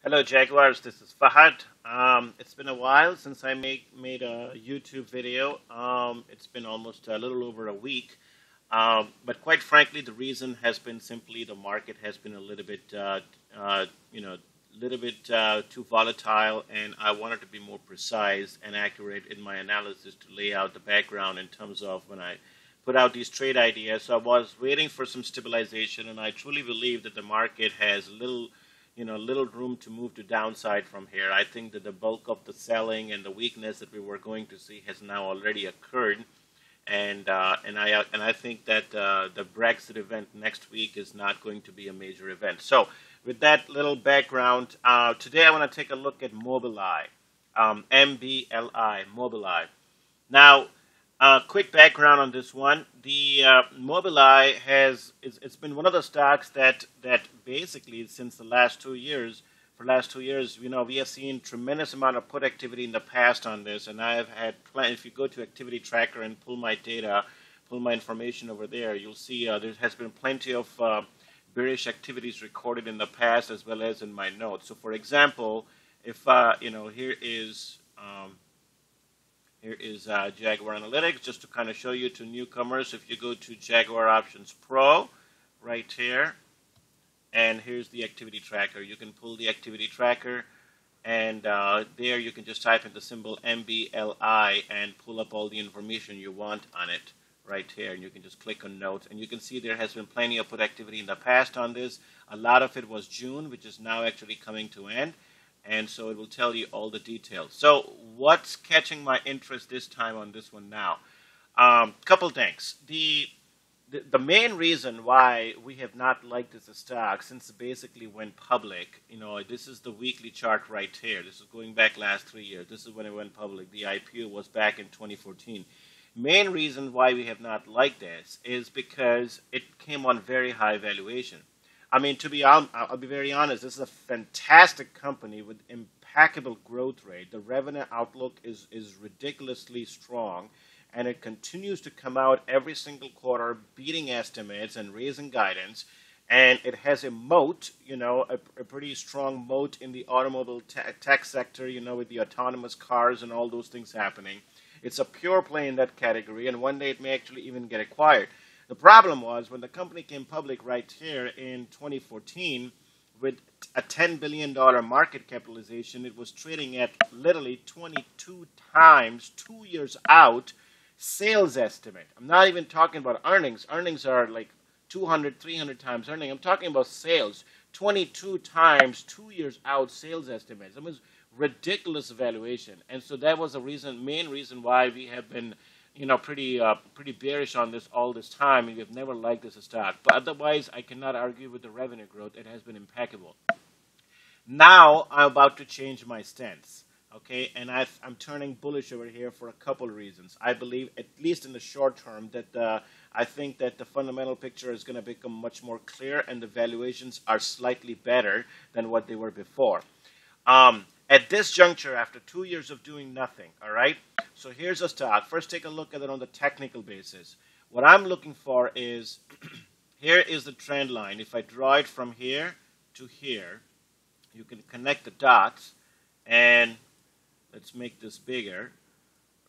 Hello, Jaguars. This is Fahad. It's been a while since I made a YouTube video. It's been almost a little over a week. But quite frankly, the reason has been simply the market has been a little bit, uh, you know, too volatile, and I wanted to be more precise and accurate in my analysis to lay out the background in terms of when I put out these trade ideas. So I was waiting for some stabilization, and I truly believe that the market has little room to move to downside from here. I think that the bulk of the selling and the weakness that we were going to see has now already occurred, and I think that the Brexit event next week is not going to be a major event. So, with that little background, today I want to take a look at Mobileye, MBLI, Mobileye. Now, quick background on this one. The Mobileye it's been one of the stocks that basically since the last 2 years, for the last 2 years, we have seen tremendous amount of put activity in the past on this, and I have had if you go to activity tracker and pull my data, pull my information over there, you'll see there has been plenty of bearish activities recorded in the past as well as in my notes. So, for example, if here is Jaguar Analytics, just to kind of show you to newcomers. If you go to Jaguar Options Pro, right here, and here's the activity tracker. You can pull the activity tracker, and there you can just type in the symbol MBLI and pull up all the information you want on it right here. And you can just click on notes, and you can see there has been plenty of put activity in the past on this. A lot of it was June, which is now actually coming to end. And so it will tell you all the details. So what's catching my interest this time on this one now? Couple things. The main reason why we have not liked this stock since it basically went public, this is the weekly chart right here. This is going back last 3 years. This is when it went public. The IPO was back in 2014. Main reason why we have not liked this is because it came on very high valuation. I mean, I'll be very honest. This is a fantastic company with impeccable growth rate. The revenue outlook is ridiculously strong, and it continues to come out every single quarter, beating estimates and raising guidance. And it has a moat, a pretty strong moat in the automobile tech sector, with the autonomous cars and all those things happening. It's a pure play in that category, and one day it may actually even get acquired. The problem was when the company came public right here in 2014 with a $10 billion market capitalization, it was trading at literally 22 times 2 years out sales estimate. I'm not even talking about earnings. Earnings are like 200, 300 times earning. I'm talking about sales. 22 times 2 years out sales estimates. It was ridiculous valuation. And so that was the main reason why we have been pretty bearish on this all this time, and we've never liked this stock. But otherwise, I cannot argue with the revenue growth. It has been impeccable. Now, I'm about to change my stance, okay? And I'm turning bullish over here for a couple of reasons. I believe, at least in the short term, that I think that the fundamental picture is going to become much more clear, and the valuations are slightly better than what they were before. At this juncture, after 2 years of doing nothing, all right? So here's a stock. First, take a look at it on the technical basis. What I'm looking for is, here is the trend line. If I draw it from here to here, you can connect the dots, and let's make this bigger.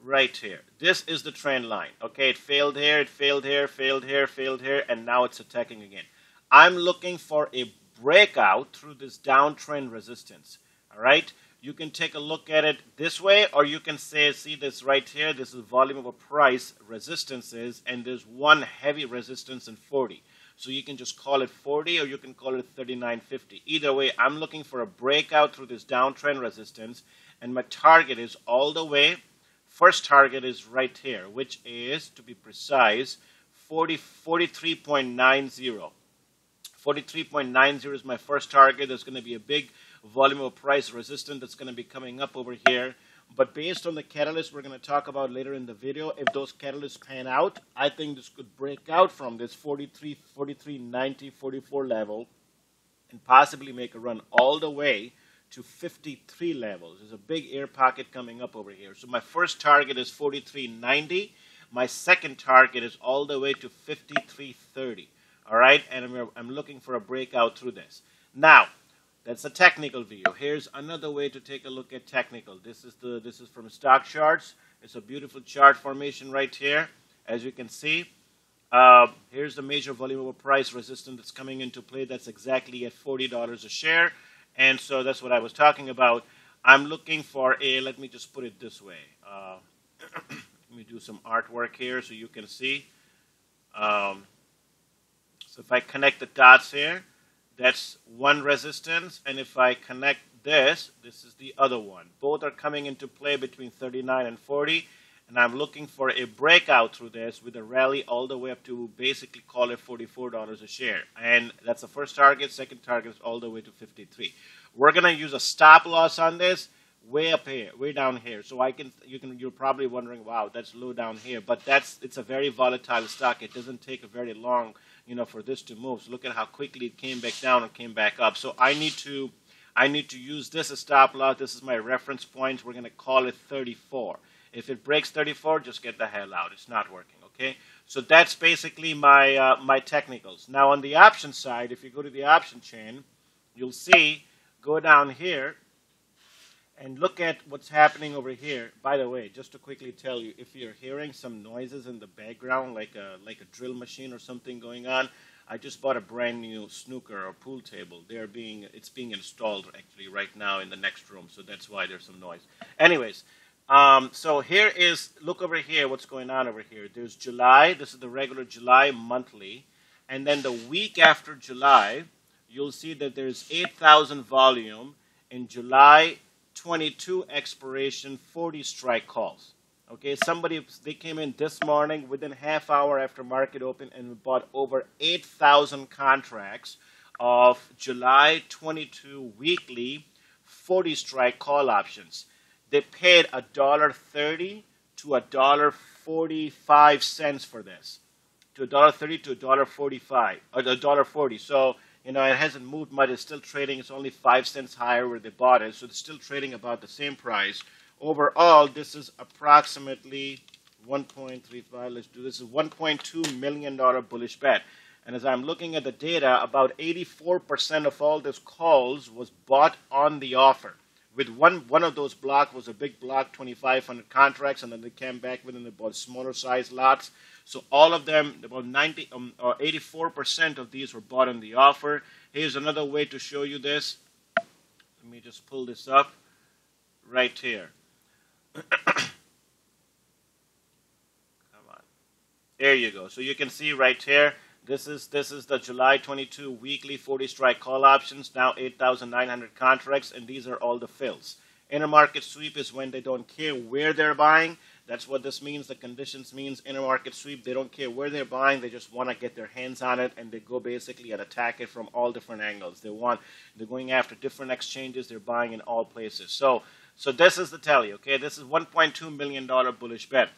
Right here. This is the trend line. Okay, it failed here, it failed here, failed here, failed here, and now it's attacking again. I'm looking for a breakout through this downtrend resistance. All right? You can take a look at it this way, or you can see this right here. This is volume over price resistances, and there's one heavy resistance in 40. So you can just call it 40, or you can call it 39.50. Either way, I'm looking for a breakout through this downtrend resistance, and my target is all the way. First target is right here, which is, to be precise, 43.90. 43.90 is my first target. There's going to be a big volume of price resistance that's going to be coming up over here. But based on the catalysts we're going to talk about later in the video, if those catalysts pan out, I think this could break out from this 43, 43.90, 44 level and possibly make a run all the way to 53 levels. There's a big air pocket coming up over here. So my first target is 43.90. My second target is all the way to 53.30. All right, and I'm looking for a breakout through this. Now, That's a technical view. Here's another way to take a look at technical. This is from stock charts. It's a beautiful chart formation right here. As you can see, here's the major volume over price resistance that's coming into play. That's exactly at $40 a share. And so that's what I was talking about. I'm looking for a, let me just put it this way. Let me do some artwork here so you can see. So if I connect the dots here, that's one resistance. And if I connect this, this is the other one. Both are coming into play between 39 and 40. And I'm looking for a breakout through this with a rally all the way up to basically call it $44 a share. And that's the first target. Second target is all the way to 53. We're going to use a stop loss on this way up here, way down here. So you're probably wondering, wow, that's low down here. But it's a very volatile stock. It doesn't take a very long, for this to move. So look at how quickly it came back down and came back up. So I need to use this as stop loss. This is my reference point. We're going to call it 34. If it breaks 34, just get the hell out. It's not working, okay? So that's basically my my technicals. Now on the option side, if you go to the option chain, you'll see, go down here and look at what's happening over here. By the way, just to quickly tell you, if you're hearing some noises in the background, like a drill machine or something going on, I just bought a brand new snooker or pool table. It's being installed actually right now in the next room, so that's why there's some noise. Anyways. So here is, look over here, what's going on over here. There's July, this is the regular July monthly, and then the week after July, you'll see that there's 8,000 volume in July 22 expiration 40 strike calls. Okay, they came in this morning within half hour after market open and bought over 8,000 contracts of July 22 weekly 40 strike call options. They paid $1.30 to $1.45 for this, to $1.30 to $1.45 or $1.40. So it hasn't moved much. It's still trading. It's only 5 cents higher where they bought it. So it's still trading about the same price. Overall, this is approximately 1.35. Let's do this. Is $1.2 million bullish bet. And as I'm looking at the data, about 84% of all these calls was bought on the offer. With one of those blocks was a big block, 2,500 contracts, and then they came back with and they bought smaller size lots. So all of them, about 90 or 84% of these were bought on the offer. Here's another way to show you this. Let me just pull this up right here. Come on. There you go. So you can see right here. This is the July 22 weekly 40 strike call options, now 8,900 contracts, and these are all the fills. Intermarket sweep is when they don't care where they're buying. That's what this means. The conditions means intermarket sweep. They don't care where they're buying. They just want to get their hands on it, and they go basically and attack it from all different angles. They're going after different exchanges. They're buying in all places. So this is the tally, okay? This is $1.2 million bullish bet.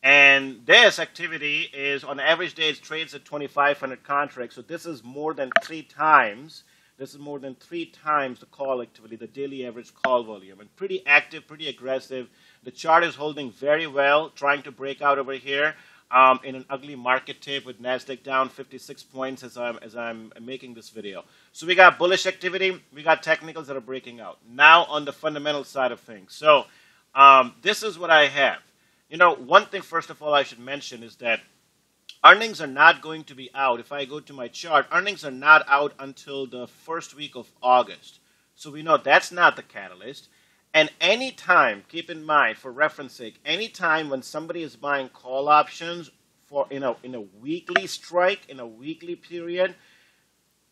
And this activity is, on average day, it trades at 2,500 contracts. So this is more than 3 times. This is more than 3 times the call activity, the daily average call volume. And pretty active, pretty aggressive. The chart is holding very well, trying to break out over here in an ugly market tape with NASDAQ down 56 points as I'm making this video. So we got bullish activity. We got technicals that are breaking out. Now on the fundamental side of things. So this is what I have. One thing, first of all, I should mention is that earnings are not going to be out. If I go to my chart, earnings are not out until the first week of August. So we know that's not the catalyst. And any time, keep in mind, for reference sake, any time when somebody is buying call options for in a weekly strike, in a weekly period,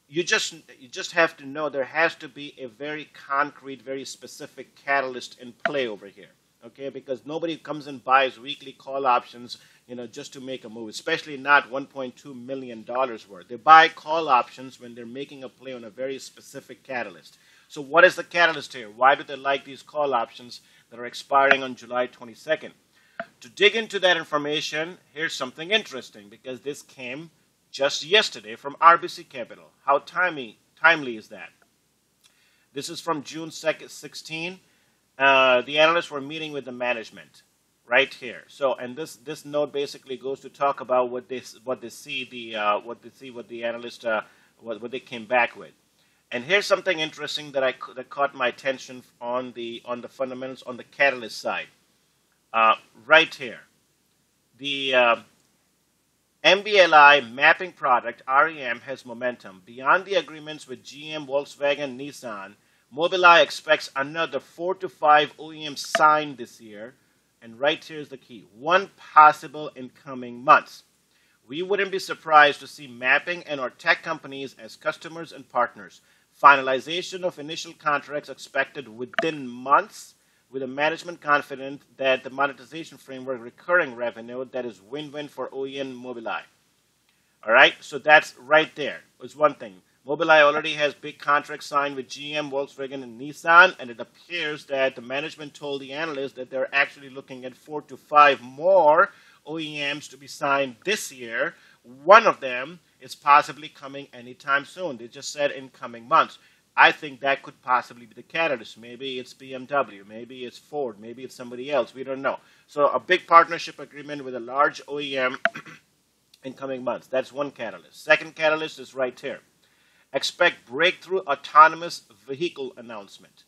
you just have to know there has to be a very concrete, very specific catalyst in play over here. Okay, because nobody comes and buys weekly call options, just to make a move, especially not $1.2 million worth. They buy call options when they're making a play on a very specific catalyst. So what is the catalyst here? Why do they like these call options that are expiring on July 22nd? To dig into that information, here's something interesting, because this came just yesterday from RBC Capital. How timely is that? This is from June 2nd, 16. The analysts were meeting with the management right here. So, and this note basically goes to talk about what they see the analysts what they came back with. And here's something interesting that caught my attention on the fundamentals on the catalyst side. Right here, the MBLI mapping product REM has momentum. Beyond the agreements with GM, Volkswagen, Nissan, Mobileye expects another 4 to 5 OEMs signed this year. And right here is the key: one possible in coming months. We wouldn't be surprised to see mapping and or tech companies as customers and partners. Finalization of initial contracts expected within months, with a management confident that the monetization framework recurring revenue that is win-win for OEM Mobileye. All right, so that's right there. Is one thing. Mobileye already has big contracts signed with GM, Volkswagen, and Nissan, and it appears that the management told the analysts that they're actually looking at 4 to 5 more OEMs to be signed this year. One of them is possibly coming anytime soon. They just said in coming months. I think that could possibly be the catalyst. Maybe it's BMW, maybe it's Ford, maybe it's somebody else. We don't know. So a big partnership agreement with a large OEM in coming months. That's one catalyst. Second catalyst is right here. Expect breakthrough autonomous vehicle announcement.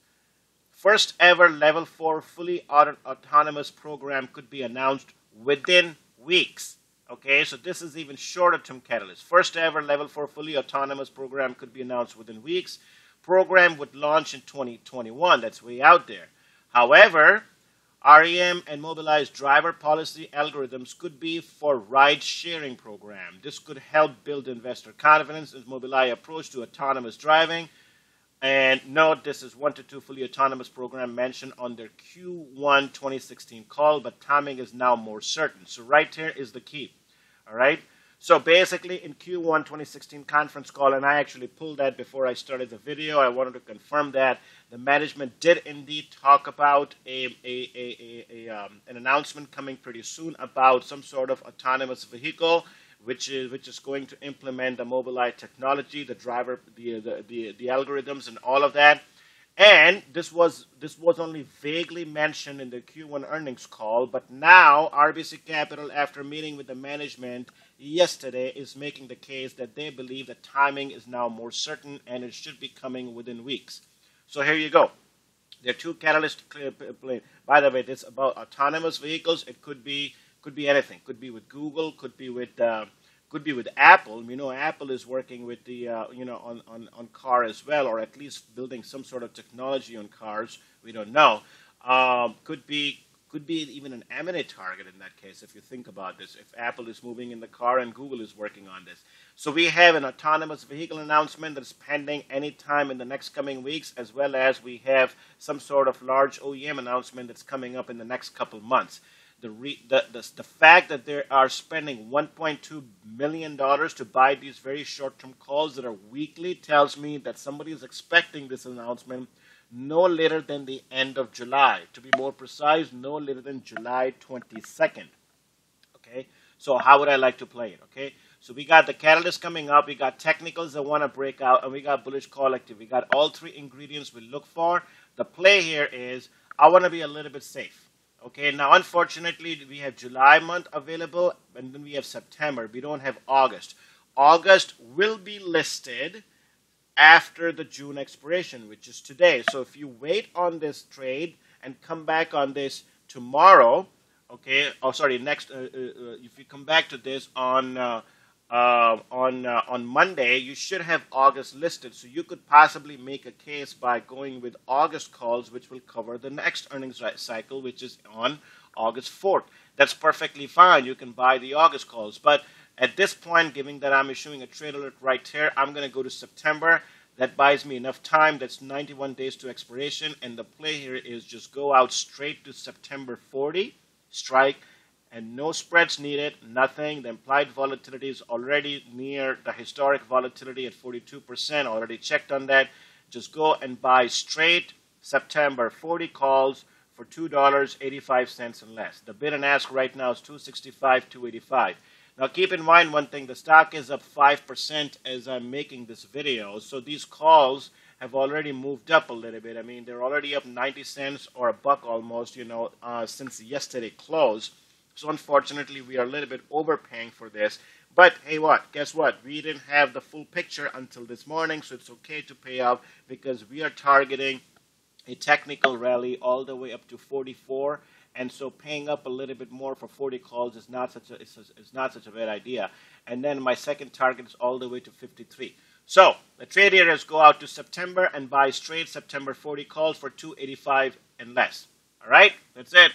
First ever level 4 fully autonomous program could be announced within weeks. Okay, so this is even shorter term catalyst. First ever level 4 fully autonomous program could be announced within weeks. Program would launch in 2021. That's way out there. However, REM and Mobileye's driver policy algorithms could be for ride-sharing program. This could help build investor confidence as Mobileye approach to autonomous driving. And note, this is 1 to 2 fully autonomous program mentioned on their Q1 2016 call, but timing is now more certain. So right here is the key. All right. So basically, in Q1 2016 conference call, and I actually pulled that before I started the video, I wanted to confirm that the management did indeed talk about an announcement coming pretty soon about some sort of autonomous vehicle, which is going to implement the Mobileye technology, the driver, the algorithms, and all of that. And this was only vaguely mentioned in the Q1 earnings call, but now RBC Capital, after meeting with the management yesterday, is making the case that they believe the timing is now more certain and it should be coming within weeks. So here you go. There are two catalysts. By the way, this is about autonomous vehicles. It could be anything. Could be with Google. Could be with Apple. You know, Apple is working with the on car as well, or at least building some sort of technology on cars. We don't know. Could be even an M&A target in that case, if you think about this. If Apple is moving in the car and Google is working on this. So we have an autonomous vehicle announcement that's pending anytime in the next coming weeks, as well as we have some sort of large OEM announcement that's coming up in the next couple months. The fact that they are spending $1.2 million to buy these very short-term calls that are weekly tells me that somebody is expecting this announcement no later than the end of July. To be more precise, no later than July 22nd. Okay, so how would I like to play it? Okay, so we got the catalyst coming up, we got technicals that want to break out, and we got bullish call activity. We got all three ingredients we look for. The play here is I want to be a little bit safe. Okay, now unfortunately we have July month available, and then we have September. We don't have August. August will be listed after the June expiration, which is today. So if you wait on this trade and come back on this tomorrow, okay, if you come back to this on Monday, you should have August listed. So you could possibly make a case by going with August calls, which will cover the next earnings cycle, which is on August 4th. That's perfectly fine. You can buy the August calls. But at this point, given that I'm issuing a trade alert right here, I'm going to go to September. That buys me enough time. That's 91 days to expiration. And the play here is just go out straight to September 40, strike, and no spreads needed, nothing. The implied volatility is already near the historic volatility at 42%. Already checked on that. Just go and buy straight September 40 calls for $2.85 and less. The bid and ask right now is $265, $285. Now keep in mind one thing, the stock is up 5% as I'm making this video. So these calls have already moved up a little bit. I mean, they're already up 90 cents or a buck almost, since yesterday close. So unfortunately, we are a little bit overpaying for this. But hey, guess what? We didn't have the full picture until this morning, so it's okay to pay up because we are targeting a technical rally all the way up to 44, and so paying up a little bit more for 40 calls is not such a bad idea. And then my second target is all the way to 53. So the trade areas go out to September and buy straight September 40 calls for 285 and less. All right, that's it.